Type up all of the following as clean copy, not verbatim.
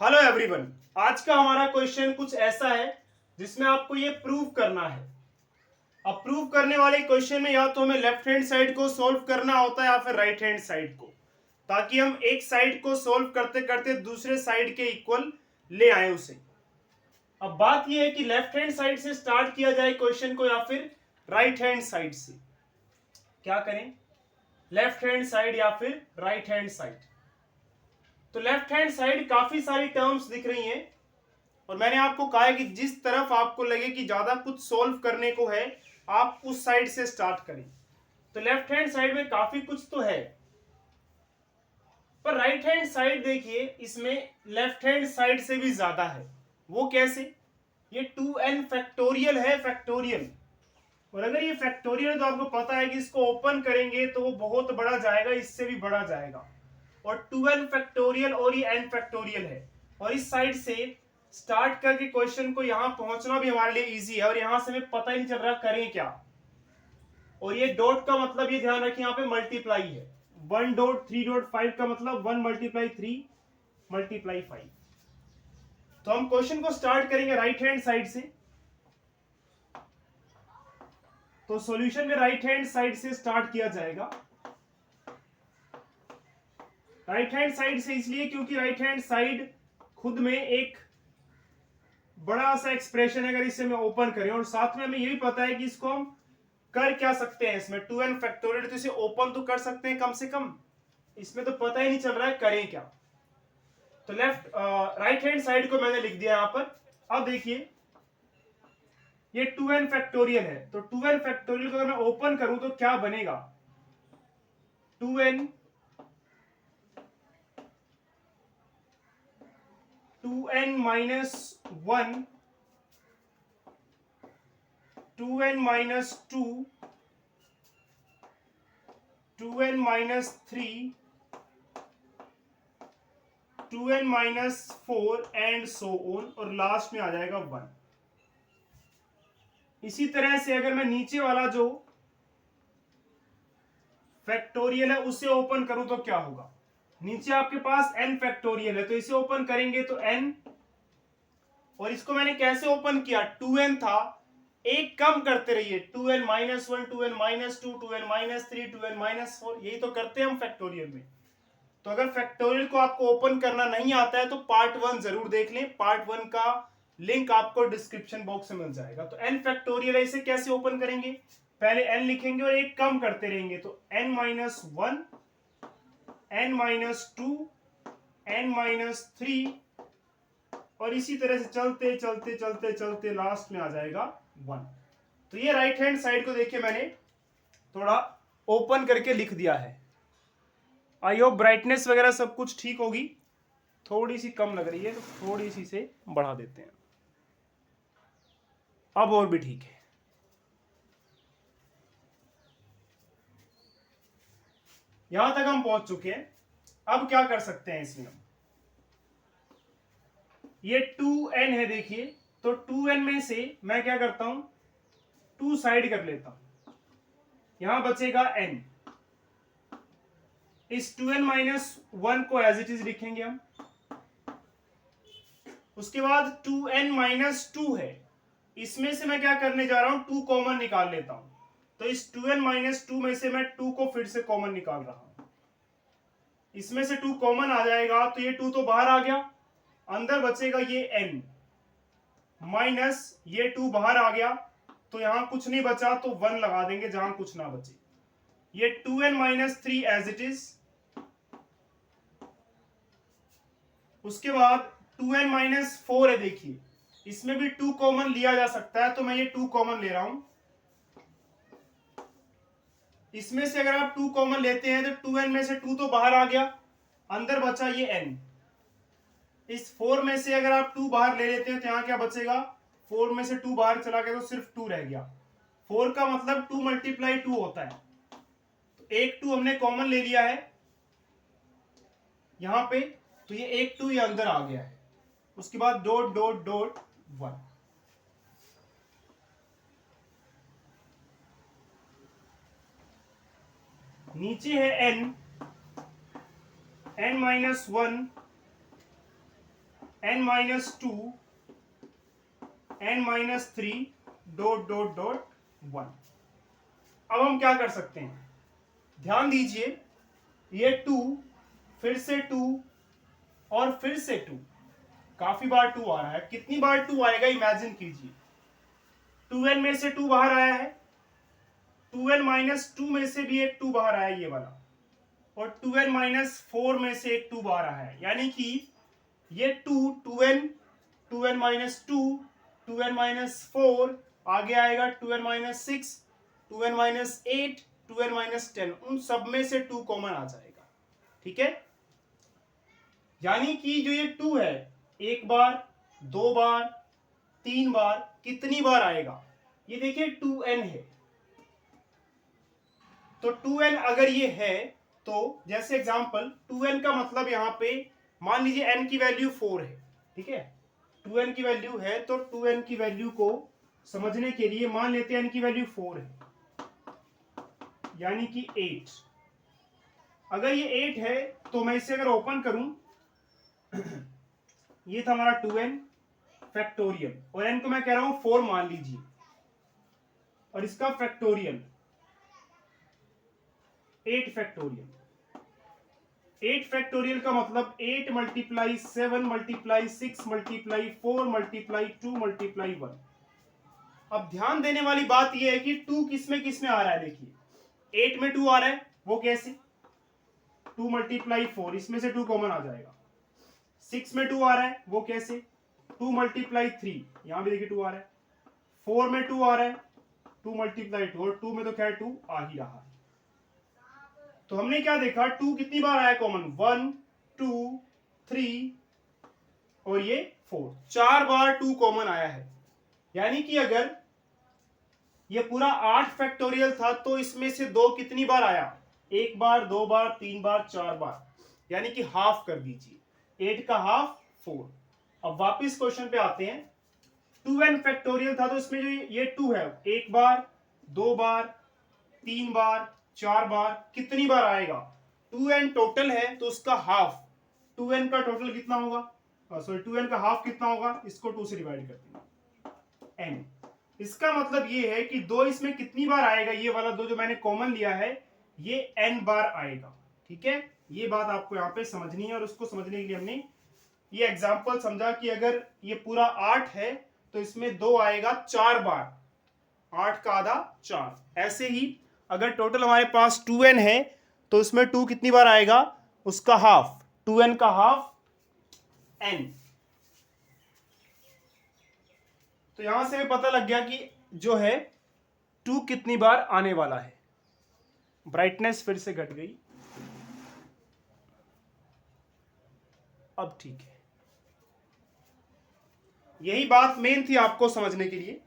Hello everyone, आज का हमारा क्वेश्चन कुछ ऐसा है जिसमें आपको ये प्रूव करना है। अब प्रूव करने वाले क्वेश्चन में या तो हमें लेफ्ट हैंड साइड को सॉल्व करना होता है या फिर राइट हैंड साइड को, ताकि हम एक साइड को सॉल्व करते करते दूसरे साइड के इक्वल ले आए उसे। अब बात यह है कि लेफ्ट हैंड साइड से स्टार्ट किया जाए क्वेश्चन को या फिर राइट हैंड साइड से। क्या करें, लेफ्ट हैंड साइड या फिर राइट हैंड साइड? तो लेफ्ट हैंड साइड काफी सारी टर्म्स दिख रही हैं और मैंने आपको कहा है कि जिस तरफ आपको लगे कि ज्यादा कुछ सॉल्व करने को है आप उस साइड से स्टार्ट करें। तो लेफ्ट हैंड साइड में काफी कुछ तो है, पर राइट हैंड साइड देखिए इसमें लेफ्ट हैंड साइड से भी ज्यादा है। वो कैसे? ये 2n फैक्टोरियल है, फैक्टोरियल। और अगर ये फैक्टोरियल है तो आपको पता है कि इसको ओपन करेंगे तो वो बहुत बड़ा जाएगा, इससे भी बड़ा जाएगा। और 2n फैक्टोरियल और ये n फैक्टोरियल है, और इस साइड से स्टार्ट करके क्वेश्चन को यहां पहुंचना भी हमारे लिए इजी है, और यहां से हमें पता ही नहीं चल रहा करें क्या। और ये डॉट का मतलब ये ध्यान रखिए यहाँ पे मल्टीप्लाई है। 1 डॉट 3 डॉट 5 का मतलब 1 मल्टीप्लाई 3 मल्टीप्लाई 5। तो हम क्वेश्चन को स्टार्ट करेंगे राइट हैंड साइड से। तो सॉल्यूशन में राइट हैंड साइड से स्टार्ट किया जाएगा। राइट हैंड साइड से इसलिए क्योंकि राइट हैंड साइड खुद में एक बड़ा सा एक्सप्रेशन है अगर इसे हमें ओपन करें, और साथ में हमें ये भी पता है कि इसको हम कर क्या सकते हैं। इसमें 2n फैक्टोरियल, तो इसे ओपन तो कर सकते हैं कम से कम, इसमें तो पता ही नहीं चल रहा है करें क्या। तो लेफ्ट राइट हैंड साइड को मैंने लिख दिया यहां पर। अब देखिए ये 2n फैक्टोरियल है, तो 2n फैक्टोरियल को अगर मैं ओपन करूं तो क्या बनेगा? 2n 2n - 1 2n - 2 2n - 3 2n - 4 and so on, और लास्ट में आ जाएगा 1। इसी तरह से अगर मैं नीचे वाला जो फैक्टोरियल है उसे ओपन करूं तो क्या होगा? नीचे आपके पास n फैक्टोरियल है, तो इसे ओपन करेंगे तो n, और इसको मैंने कैसे ओपन किया? 2n था, एक कम करते रहिए, 2n - 1 2n - 2 2n - 3 2n - 4, यही तो करते हैं हम फैक्टोरियल में। तो अगर फैक्टोरियल को आपको ओपन करना नहीं आता है तो पार्ट 1 जरूर देख लें, पार्ट 1 का लिंक आपको डिस्क्रिप्शन बॉक्स में मिल जाएगा। तो n फैक्टोरियल है, इसे कैसे ओपन करेंगे? पहले n लिखेंगे और एक कम करते रहेंगे, तो n - 1 n - 2 n - 3, और इसी तरह से चलते चलते चलते चलते लास्ट में आ जाएगा 1। तो ये राइट हैंड साइड को देखिए मैंने थोड़ा ओपन करके लिख दिया है। आई होप ब्राइटनेस वगैरह सब कुछ ठीक होगी। थोड़ी सी कम लग रही है तो थोड़ी सी से बढ़ा देते हैं, अब और भी ठीक है। यहां तक हम पहुंच चुके हैं। अब क्या कर सकते हैं इसमें हम? ये 2n है देखिए, तो 2n में से मैं क्या करता हूं, 2 साइड कर लेता हूं, यहां बचेगा n। इस 2n - 1 को एज इट इज लिखेंगे हम। उसके बाद 2n - 2 है, इसमें से मैं क्या करने जा रहा हूं, 2 कॉमन निकाल लेता हूं। तो इस 2n - 2 में से मैं 2 को फिर से कॉमन निकाल रहा हूं, इसमें से 2 कॉमन आ जाएगा तो ये 2 तो बाहर आ गया, अंदर बचेगा ये n माइनस ये 2 बाहर आ गया, तो यहां कुछ नहीं बचा तो 1 लगा देंगे जहां कुछ ना बचे। ये 2n - 3 एज इट इज। उसके बाद 2n - 4 है देखिए, इसमें भी 2 कॉमन लिया जा सकता है, तो मैं ये 2 कॉमन ले रहा हूं। इसमें से अगर आप 2 कॉमन लेते हैं तो 2n में से 2 तो बाहर आ गया, अंदर बचा ये n। इस 4 में से अगर आप 2 बाहर ले लेते हैं तो यहां क्या बचेगा? 4 में से 2 बाहर चला गया तो सिर्फ 2 रह गया। 4 का मतलब 2 × 2 होता है, तो एक 2 हमने कॉमन ले लिया है यहां पे, तो ये एक 2 ये अंदर आ गया है। उसके बाद डॉट डॉट डॉट 1। नीचे है n - 1 n-2 n-3 dot dot dot 1। अब हम क्या कर सकते हैं, ध्यान दीजिए, ये 2 फिर से 2 और फिर से 2, काफी बार 2 आ रहा है। कितनी बार 2 आएगा इमेजिन कीजिए। 2n में से 2 बाहर आया है, 2n-2 में से भी एक 2 बाहर आया ये वाला, और 2n-4 में से एक 2 बाहर आया है। यानी कि ये 2n 2n-2 2n-4 आगे आएगा 2n-6 2n-8 2n-10, उन सब में से 2 कॉमन आ जाएगा। ठीक है, यानी कि जो ये 2 है, एक बार, दो बार, तीन बार, कितनी बार आएगा, ये देखिए 2n है, तो 2n अगर ये है तो जैसे एग्जांपल 2n का मतलब यहां पे मान लीजिए n की वैल्यू 4 है। ठीक है, 2n की वैल्यू है, तो 2n की वैल्यू को समझने के लिए मान लेते हैं n की वैल्यू 4 है, यानी कि 8। अगर ये 8 है तो मैं इसे अगर ओपन करूं, ये था हमारा 2n फैक्टोरियल, और n को मैं कह रहा हूं 4 मान लीजिए, और इसका फैक्टोरियल 8 फैक्टोरियल। 8 फैक्टोरियल का मतलब 8 multiply 7 multiply 6 multiply 4 multiply 2 multiply 1। अब ध्यान देने वाली बात यह है कि 2 किसमें किसमें आ रहा है, देखिए 8 में 2 आ रहा है, वो कैसे, 2 मल्टीप्लाई 4, इसमें से 2 कॉमन आ जाएगा। 6 में 2 आ रहा है, वो कैसे, 2 मल्टीप्लाई 3, यहां भी देखिए 2 आ रहा है। 4 में 2 आ रहा है, 2 मल्टीप्लाई 2, और 2 में तो खैर 2 आ ही रहा है। तो हमने क्या देखा, 2 कितनी बार आया कॉमन, 1 2 3 और ये 4, 4 बार 2 कॉमन आया है। यानी कि अगर ये पूरा 8 फैक्टोरियल था तो इसमें से 2 कितनी बार आया, एक बार, दो बार, तीन बार, 4 बार, यानी कि हाफ कर दीजिए, 8 का हाफ 4। अब वापिस क्वेश्चन पे आते हैं, 2n फैक्टोरियल था तो इसमें जो ये 2 है, एक बार, दो बार, तीन बार, 4 बार, कितनी बार आएगा, 2n टोटल है तो उसका हाफ, 2n का टोटल कितना होगा, सॉरी 2n का हाफ कितना होगा, इसको 2 से डिवाइड कर देंगे n। इसका मतलब ये है कि 2 इसमें कितनी बार आएगा, ये वाला 2 जो मैंने कॉमन लिया है ये n बार आएगा। ठीक है, ये बात आपको यहाँ पे समझनी है, और उसको समझने के लिए हमने ये एग्जांपल समझा कि अगर ये पूरा 8 है तो इसमें 2 आएगा 4 बार, 8 का आधा 4। ऐसे ही अगर टोटल हमारे पास 2n है तो इसमें 2 कितनी बार आएगा, उसका हाफ, 2n का हाफ n। तो यहां से पता लग गया कि जो है 2 कितनी बार आने वाला है। ब्राइटनेस फिर से घट गई, अब ठीक है। यही बात मेन थी आपको समझने के लिए।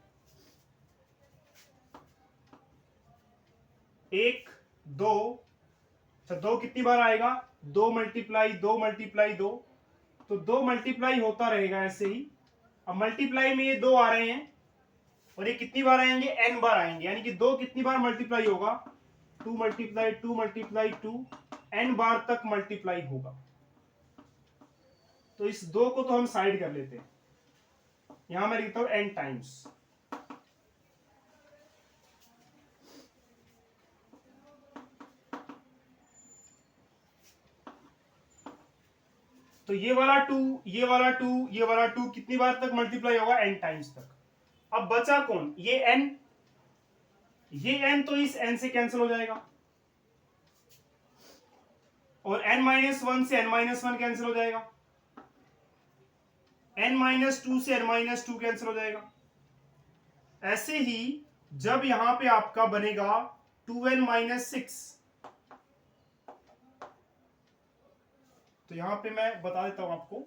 1 2, अच्छा 2 कितनी बार आएगा, 2 मल्टीप्लाई 2 मल्टीप्लाई 2, तो 2 मल्टीप्लाई होता रहेगा ऐसे ही। अब मल्टीप्लाई में ये 2 आ रहे हैं, और ये कितनी बार आएंगे, n बार आएंगे, यानी कि 2 कितनी बार मल्टीप्लाई होगा, 2 मल्टीप्लाई 2 मल्टीप्लाई 2, n बार तक मल्टीप्लाई होगा। तो इस 2 को तो हम साइड कर लेते हैं, यहां मैं लिखता हूं n टाइम्स। तो ये वाला 2 ये वाला 2 ये वाला 2 कितनी बार तक मल्टीप्लाई होगा, n टाइम्स तक। अब बचा कौन, ये n, ये n तो इस n से कैंसिल हो जाएगा, और n-1 से n-1 कैंसिल हो जाएगा, n-2 से n-2 कैंसिल हो जाएगा। ऐसे ही जब यहां पे आपका बनेगा 2n-6, तो यहां पे मैं बता देता हूं आपको,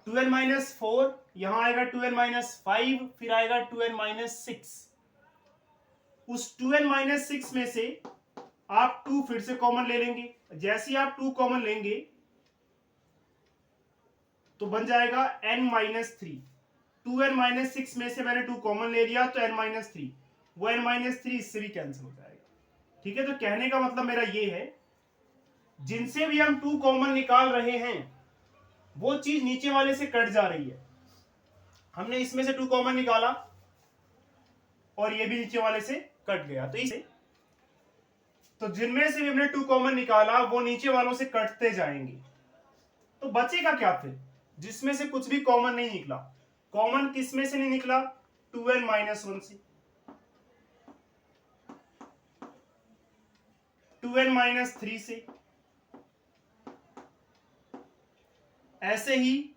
2n-4, यहां आएगा 2n-5, फिर आएगा 2n-6। उस 2n-6 में से आप 2 फिर से कॉमन ले लेंगे। जैसे ही आप 2 कॉमन लेंगे तो बन जाएगा n-3। 2n-6 में से मैंने 2 कॉमन ले लिया तो n-3, वो n-3 इससे भी कैंसिल हो जाएगा। ठीक है, तो कहने का मतलब मेरा ये है, जिनसे भी हम 2 कॉमन निकाल रहे हैं वो चीज नीचे वाले से कट जा रही है। हमने इसमें से 2 कॉमन निकाला और ये भी नीचे वाले से कट गया, तो इसे तो जिनमें से भी हमने 2 कॉमन निकाला वो नीचे वालों से कटते जाएंगे। तो बचेगा क्या फिर, जिसमें से कुछ भी कॉमन नहीं निकला। कॉमन किस में से नहीं निकला, 2n-1 से, 2n-3 से, ऐसे ही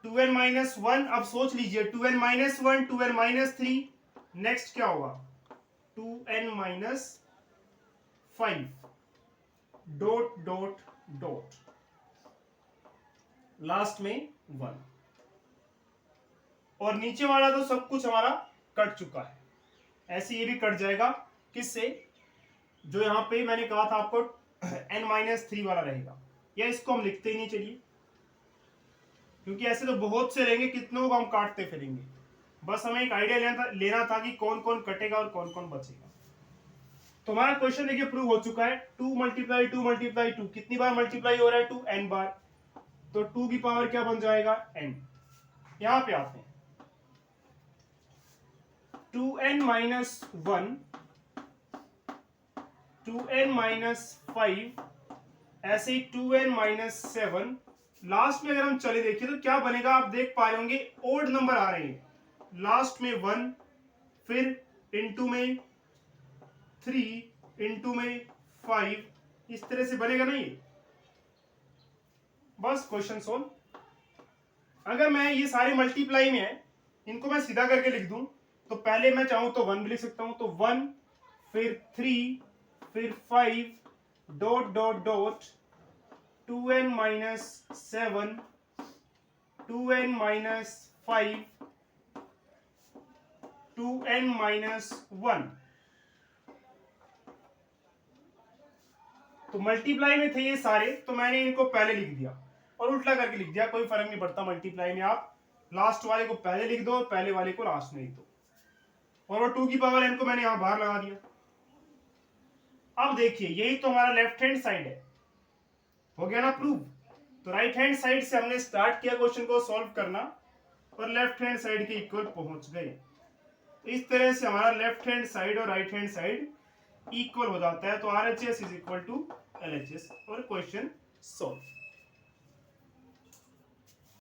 2n-1। अब सोच लीजिए 2n-1, 2n-3, नेक्स्ट क्या होगा 2n-5, dot dot dot, last में 1। और नीचे वाला तो सब कुछ हमारा कट चुका है, ऐसे ये भी कट जाएगा। किससे, जो यहां पे मैंने कहा था आपको n-3 वाला रहेगा, या इसको हम लिखते ही नहीं चलिए, क्योंकि ऐसे तो बहुत से रहेंगे, कितनों को हम काटते फिरेंगे। बस हमें एक आइडिया लेना था कि कौन कौन कटेगा और कौन कौन बचेगा। तो हमारा क्वेश्चन देखिए प्रूव हो चुका है। 2 × 2 × 2 कितनी बार मल्टीप्लाई हो रहा है, 2n बार, तो 2 की पावर क्या बन जाएगा n। यहां पे आते हैं 2n-1, 2n-5, ऐसे ही 2n-7। लास्ट में अगर हम चले देखिए तो क्या बनेगा, आप देख पा रहे होंगे ओड नंबर आ रहे हैं, लास्ट में 1, फिर इनटू में 3, इनटू में 5, इस तरह से बनेगा ना ये। बस क्वेश्चन सोल्व। अगर मैं ये सारे मल्टीप्लाई में है, इनको मैं सीधा करके लिख दूं, तो पहले मैं चाहूं तो 1 भी लिख सकता हूं, तो 1, फिर 3, फिर 5, dot dot dot, 2n-7, 2n-5, 2n-1। तो मल्टीप्लाई में थे ये सारे, तो मैंने इनको पहले लिख दिया और उल्टा करके लिख दिया, कोई फर्क नहीं पड़ता। मल्टीप्लाई में आप लास्ट वाले को पहले लिख दो और पहले वाले को लास्ट में लिख दो, और वो 2 की पावर n को मैंने यहां बाहर लगा दिया। अब देखिए यही तो हमारा लेफ्ट हैंड साइड है, हो गया ना प्रूव। तो राइट हैंड साइड से हमने स्टार्ट किया क्वेश्चन को सॉल्व करना और लेफ्ट हैंड साइड के इक्वल पहुंच गए। इस तरह से हमारा लेफ्ट हैंड साइड और राइट हैंड साइड इक्वल हो जाता है। तो RHS is equal to LHS और क्वेश्चन सॉल्व।